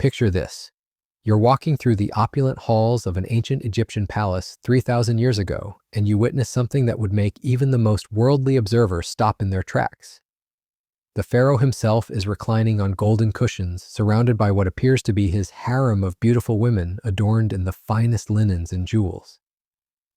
Picture this. You're walking through the opulent halls of an ancient Egyptian palace 3,000 years ago, and you witness something that would make even the most worldly observer stop in their tracks. The pharaoh himself is reclining on golden cushions, surrounded by what appears to be his harem of beautiful women adorned in the finest linens and jewels.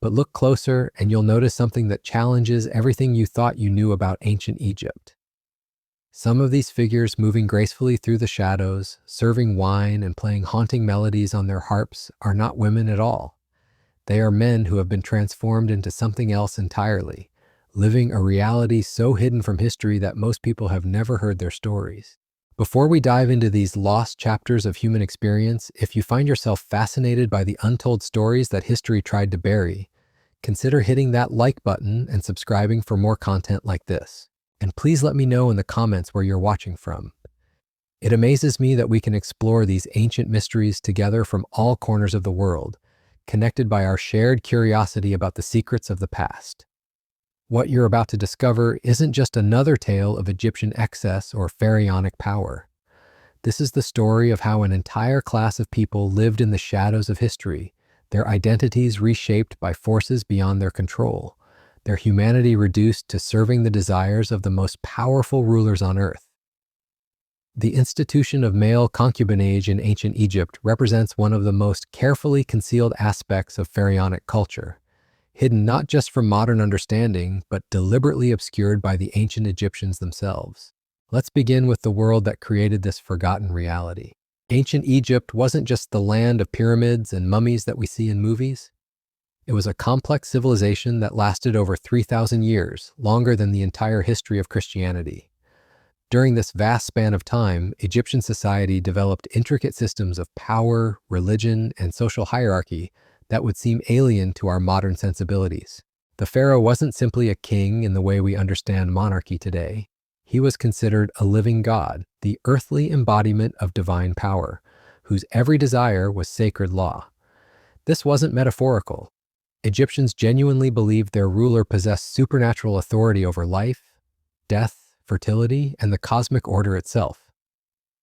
But look closer, and you'll notice something that challenges everything you thought you knew about ancient Egypt. Some of these figures moving gracefully through the shadows, serving wine and playing haunting melodies on their harps are not women at all. They are men who have been transformed into something else entirely, living a reality so hidden from history that most people have never heard their stories. Before we dive into these lost chapters of human experience, if you find yourself fascinated by the untold stories that history tried to bury, consider hitting that like button and subscribing for more content like this. And please let me know in the comments where you're watching from. It amazes me that we can explore these ancient mysteries together from all corners of the world, connected by our shared curiosity about the secrets of the past. What you're about to discover isn't just another tale of Egyptian excess or Pharaonic power. This is the story of how an entire class of people lived in the shadows of history, their identities reshaped by forces beyond their control, their humanity reduced to serving the desires of the most powerful rulers on earth. The institution of male concubinage in ancient Egypt represents one of the most carefully concealed aspects of Pharaonic culture, hidden not just from modern understanding, but deliberately obscured by the ancient Egyptians themselves. Let's begin with the world that created this forgotten reality. Ancient Egypt wasn't just the land of pyramids and mummies that we see in movies. It was a complex civilization that lasted over 3,000 years, longer than the entire history of Christianity. During this vast span of time, Egyptian society developed intricate systems of power, religion, and social hierarchy that would seem alien to our modern sensibilities. The pharaoh wasn't simply a king in the way we understand monarchy today. He was considered a living god, the earthly embodiment of divine power, whose every desire was sacred law. This wasn't metaphorical. Egyptians genuinely believed their ruler possessed supernatural authority over life, death, fertility, and the cosmic order itself.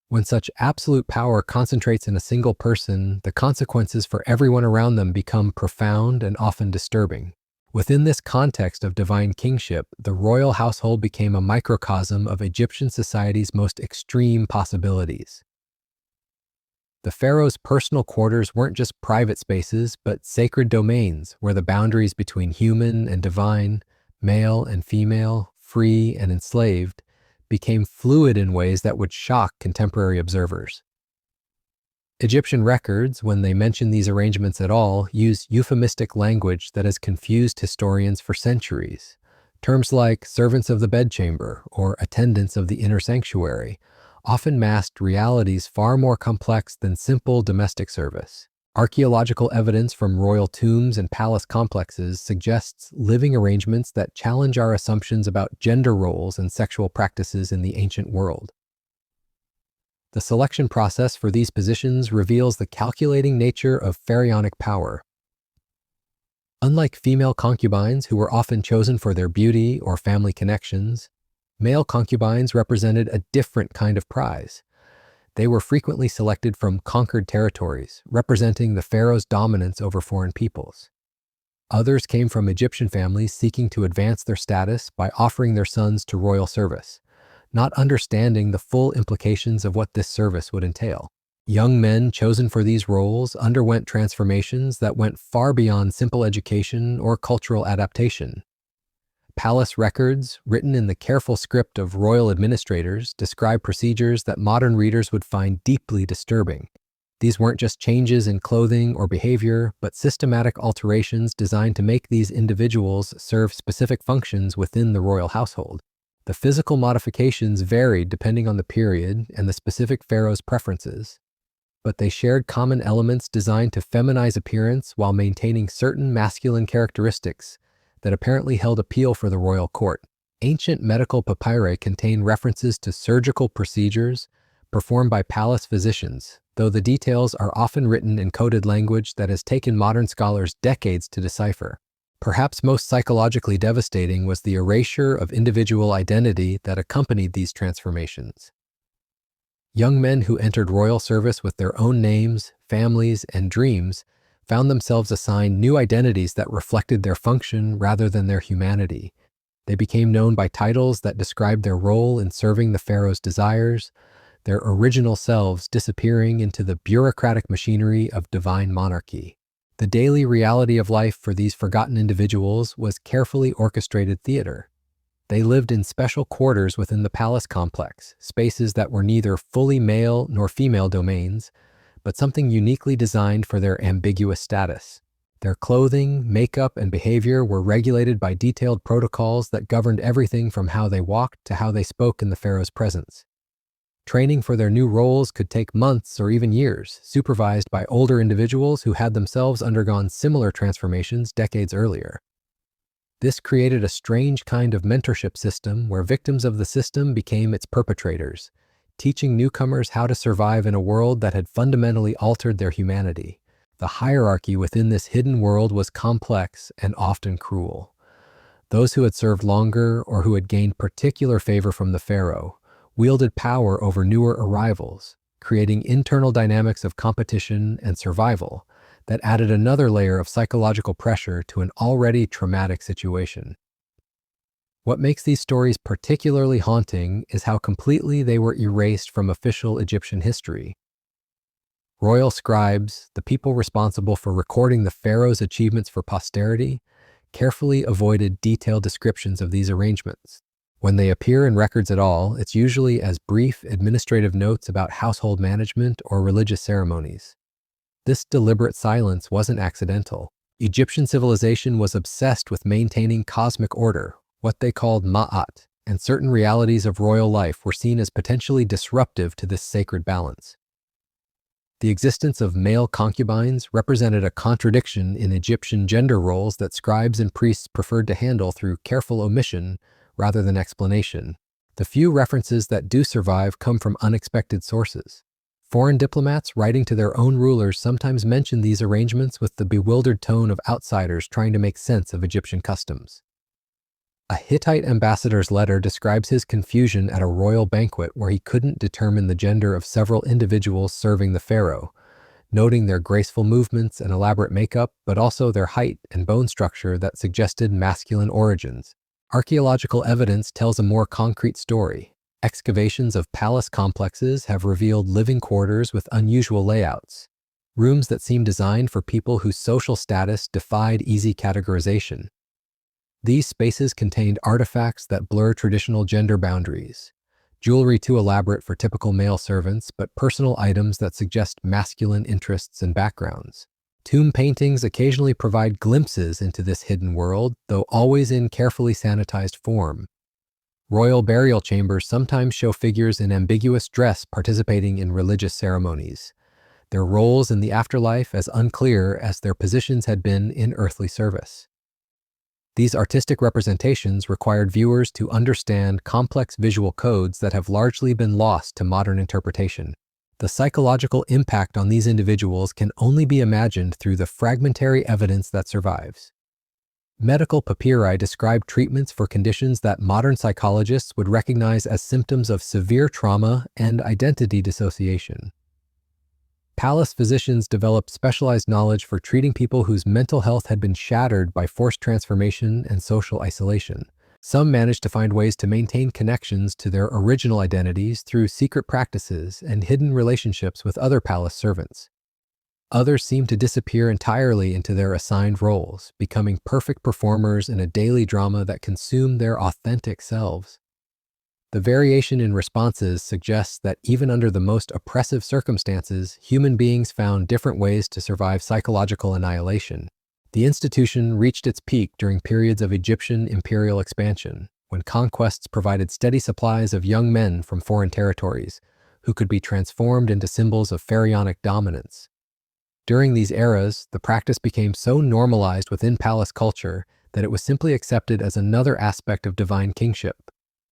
When such absolute power concentrates in a single person, the consequences for everyone around them become profound and often disturbing. Within this context of divine kingship, the royal household became a microcosm of Egyptian society's most extreme possibilities. The pharaoh's personal quarters weren't just private spaces, but sacred domains where the boundaries between human and divine, male and female, free and enslaved, became fluid in ways that would shock contemporary observers. Egyptian records, when they mention these arrangements at all, use euphemistic language that has confused historians for centuries. Terms like servants of the bedchamber or attendants of the inner sanctuary often masked realities far more complex than simple domestic service. Archeological evidence from royal tombs and palace complexes suggests living arrangements that challenge our assumptions about gender roles and sexual practices in the ancient world. The selection process for these positions reveals the calculating nature of pharaonic power. Unlike female concubines, who were often chosen for their beauty or family connections, male concubines represented a different kind of prize. They were frequently selected from conquered territories, representing the pharaoh's dominance over foreign peoples. Others came from Egyptian families seeking to advance their status by offering their sons to royal service, not understanding the full implications of what this service would entail. Young men chosen for these roles underwent transformations that went far beyond simple education or cultural adaptation. Palace records, written in the careful script of royal administrators, describe procedures that modern readers would find deeply disturbing. These weren't just changes in clothing or behavior, but systematic alterations designed to make these individuals serve specific functions within the royal household. The physical modifications varied depending on the period and the specific pharaoh's preferences, but they shared common elements designed to feminize appearance while maintaining certain masculine characteristics that apparently held appeal for the royal court. Ancient medical papyri contain references to surgical procedures performed by palace physicians, though the details are often written in coded language that has taken modern scholars decades to decipher. Perhaps most psychologically devastating was the erasure of individual identity that accompanied these transformations. Young men who entered royal service with their own names, families, and dreams found themselves assigned new identities that reflected their function rather than their humanity. They became known by titles that described their role in serving the pharaoh's desires, their original selves disappearing into the bureaucratic machinery of divine monarchy. The daily reality of life for these forgotten individuals was carefully orchestrated theater. They lived in special quarters within the palace complex, spaces that were neither fully male nor female domains, but something uniquely designed for their ambiguous status. Their clothing, makeup, and behavior were regulated by detailed protocols that governed everything from how they walked to how they spoke in the pharaoh's presence. Training for their new roles could take months or even years, supervised by older individuals who had themselves undergone similar transformations decades earlier. This created a strange kind of mentorship system where victims of the system became its perpetrators, teaching newcomers how to survive in a world that had fundamentally altered their humanity. The hierarchy within this hidden world was complex and often cruel. Those who had served longer or who had gained particular favor from the pharaoh wielded power over newer arrivals, creating internal dynamics of competition and survival that added another layer of psychological pressure to an already traumatic situation. What makes these stories particularly haunting is how completely they were erased from official Egyptian history. Royal scribes, the people responsible for recording the pharaoh's achievements for posterity, carefully avoided detailed descriptions of these arrangements. When they appear in records at all, it's usually as brief administrative notes about household management or religious ceremonies. This deliberate silence wasn't accidental. Egyptian civilization was obsessed with maintaining cosmic order, what they called ma'at, and certain realities of royal life were seen as potentially disruptive to this sacred balance. The existence of male concubines represented a contradiction in Egyptian gender roles that scribes and priests preferred to handle through careful omission rather than explanation. The few references that do survive come from unexpected sources. Foreign diplomats writing to their own rulers sometimes mention these arrangements with the bewildered tone of outsiders trying to make sense of Egyptian customs. A Hittite ambassador's letter describes his confusion at a royal banquet where he couldn't determine the gender of several individuals serving the pharaoh, noting their graceful movements and elaborate makeup, but also their height and bone structure that suggested masculine origins. Archeological evidence tells a more concrete story. Excavations of palace complexes have revealed living quarters with unusual layouts, rooms that seem designed for people whose social status defied easy categorization. These spaces contained artifacts that blur traditional gender boundaries, jewelry too elaborate for typical male servants, but personal items that suggest masculine interests and backgrounds. Tomb paintings occasionally provide glimpses into this hidden world, though always in carefully sanitized form. Royal burial chambers sometimes show figures in ambiguous dress participating in religious ceremonies, their roles in the afterlife as unclear as their positions had been in earthly service. These artistic representations required viewers to understand complex visual codes that have largely been lost to modern interpretation. The psychological impact on these individuals can only be imagined through the fragmentary evidence that survives. Medical papyri describe treatments for conditions that modern psychologists would recognize as symptoms of severe trauma and identity dissociation. Palace physicians developed specialized knowledge for treating people whose mental health had been shattered by forced transformation and social isolation. Some managed to find ways to maintain connections to their original identities through secret practices and hidden relationships with other palace servants. Others seemed to disappear entirely into their assigned roles, becoming perfect performers in a daily drama that consumed their authentic selves. The variation in responses suggests that even under the most oppressive circumstances, human beings found different ways to survive psychological annihilation. The institution reached its peak during periods of Egyptian imperial expansion, when conquests provided steady supplies of young men from foreign territories, who could be transformed into symbols of Pharaonic dominance. During these eras, the practice became so normalized within palace culture that it was simply accepted as another aspect of divine kingship,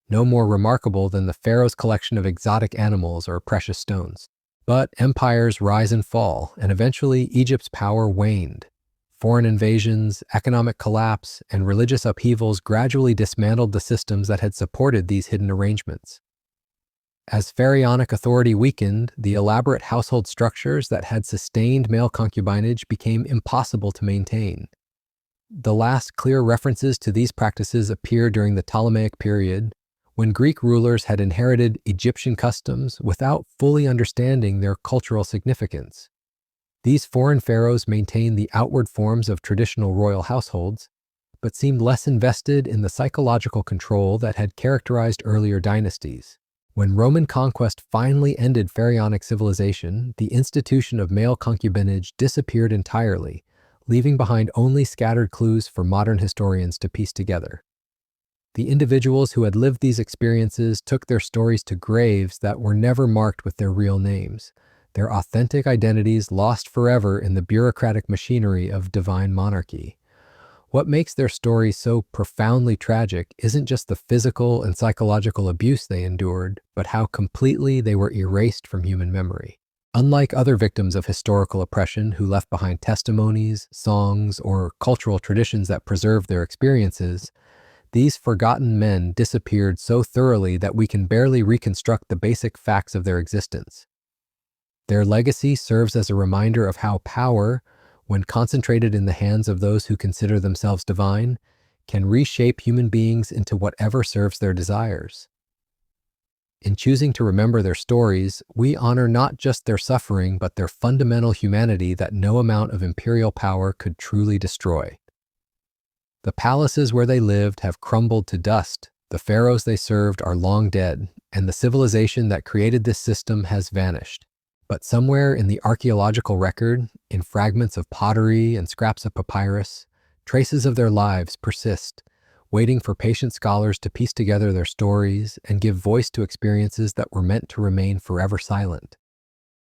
no more remarkable than the pharaoh's collection of exotic animals or precious stones. But empires rise and fall, and eventually Egypt's power waned. Foreign invasions, economic collapse, and religious upheavals gradually dismantled the systems that had supported these hidden arrangements. As Pharaonic authority weakened, the elaborate household structures that had sustained male concubinage became impossible to maintain. The last clear references to these practices appear during the Ptolemaic period, when Greek rulers had inherited Egyptian customs without fully understanding their cultural significance. These foreign pharaohs maintained the outward forms of traditional royal households, but seemed less invested in the psychological control that had characterized earlier dynasties. When Roman conquest finally ended Pharaonic civilization, the institution of male concubinage disappeared entirely, leaving behind only scattered clues for modern historians to piece together. The individuals who had lived these experiences took their stories to graves that were never marked with their real names, their authentic identities lost forever in the bureaucratic machinery of divine monarchy. What makes their stories so profoundly tragic isn't just the physical and psychological abuse they endured, but how completely they were erased from human memory. Unlike other victims of historical oppression who left behind testimonies, songs, or cultural traditions that preserved their experiences, these forgotten men disappeared so thoroughly that we can barely reconstruct the basic facts of their existence. Their legacy serves as a reminder of how power, when concentrated in the hands of those who consider themselves divine, can reshape human beings into whatever serves their desires. In choosing to remember their stories, we honor not just their suffering, but their fundamental humanity that no amount of imperial power could truly destroy. The palaces where they lived have crumbled to dust, the pharaohs they served are long dead, and the civilization that created this system has vanished. But somewhere in the archaeological record, in fragments of pottery and scraps of papyrus, traces of their lives persist, waiting for patient scholars to piece together their stories and give voice to experiences that were meant to remain forever silent.